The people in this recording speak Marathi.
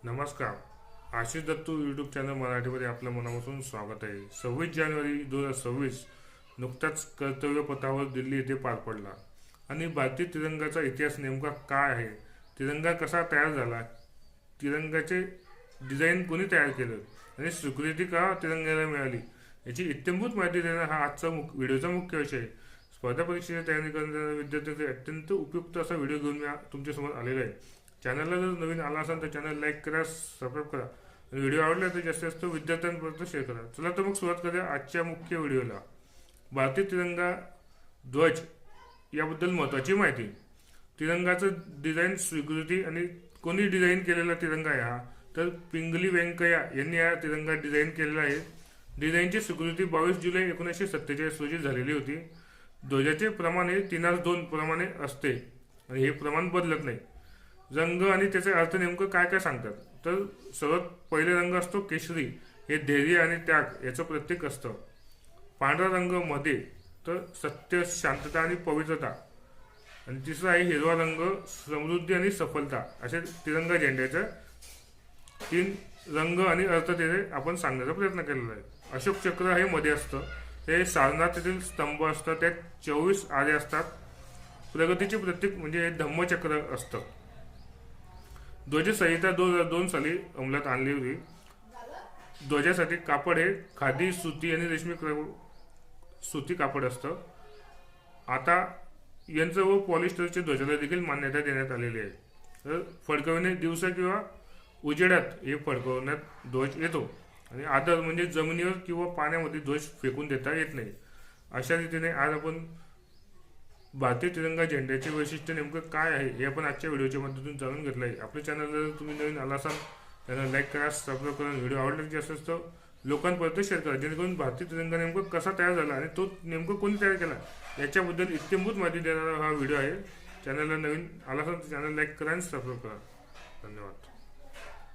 नमस्कार. आशिष दत्तू यूट्यूब चॅनल मराठीमध्ये आपलं मनापासून स्वागत आहे. 26 जानेवारी 2026 नुकताच कर्तव्य पथावर दिल्ली येथे पार पडला आणि भारतीय तिरंगाचा इतिहास नेमका काय आहे, तिरंगा कसा तयार झाला, तिरंगाचे डिझाईन कोणी तयार केलं आणि स्वीकृती का तिरंग्याला मिळाली याची इत्थंभूत माहिती देणं हा आजचा व्हिडिओचा मुख्य विषय आहे. स्पर्धा परीक्षेची तयारी करणाऱ्या विद्यार्थ्यांसाठी अत्यंत उपयुक्त असा व्हिडिओ घेऊन मी तुमच्यासमोर आलेला आहे. चॅनलला जर नवीन आला असाल तर चॅनल लाईक करा, सबस्क्राईब करा आणि व्हिडिओ आवडला तर जास्तीत जास्त विद्यार्थ्यांपर्यंत शेअर करा. चला तर मग सुरुवात करूया आजच्या मुख्य व्हिडिओला. भारतीय तिरंगा ध्वज याबद्दल महत्त्वाची माहिती. तिरंगाचं डिझाईन स्वीकृती आणि कोणी डिझाईन केलेला तिरंगा आहे हा, तर पिंगली व्यंकय्या यांनी हा तिरंगा डिझाईन केलेला आहे. डिझाईनची स्वीकृती 22 जुलै 1947 रोजी झालेली होती. ध्वजाचे प्रमाण हे 3:2 प्रमाणे असते आणि हे प्रमाण बदलत नाही. रंग आणि त्याचे अर्थ नेमकं काय काय सांगतात, तर सर्वात पहिले रंग असतो केशरी, हे धैर्य आणि त्याग याचं प्रतीक असतं. पांढरा रंग मध्ये तर सत्य, शांतता आणि पवित्रता, आणि तिसरा आहे हिरवा रंग, समृद्धी आणि सफलता. असे तिरंगा झेंड्याचे 3 रंग आणि अर्थ त्याचे आपण सांगण्याचा प्रयत्न केलेला आहे. अशोक चक्र हे मध्ये असतं, ते सारनाथातील स्तंभ असतं, त्यात 24 आरे असतात. प्रगतीचे प्रतीक म्हणजे हे धम्मचक्र असतं. ध्वजसंहिता 2002 साली अंमलात आणली होती. ध्वजासाठी कापड हे खादी, सुती आणि रेशमी सुती कापड असतं. आता यंत्र व पॉलिस्टरच्या ध्वजाला देखील मान्यता देण्यात आलेली आहे. तर फडकविणे दिवसा किंवा उजेडात हे फडकवण्यात ध्वज येतो आणि आदर म्हणजे जमिनीवर किंवा पाण्यामध्ये ध्वज फेकून देता येत नाही. अशा रीतीने आज आपण भारतीय तिरंगा झेंड्याचे वैशिष्ट्य नेमकं काय आहे हे आपण आजच्या व्हिडिओच्या माध्यमातून जाणून घेतलं आहे. आपल्या चॅनलला जर तुम्ही नवीन आला असाल त्यांना लाईक करा, सबस्क्राईब करा, व्हिडिओ आवडला की असेल तर लोकांपर्यंत शेअर करा, जेणेकरून भारतीय तिरंगा नेमकं कसा तयार झाला आणि तो नेमकं कोणी तयार केला याच्याबद्दल इत्थंभूत माहिती देणारा हा व्हिडिओ आहे. चॅनलला नवीन आला असाल तर चॅनल लाईक करा आणि सबस्क्राईब करा. धन्यवाद.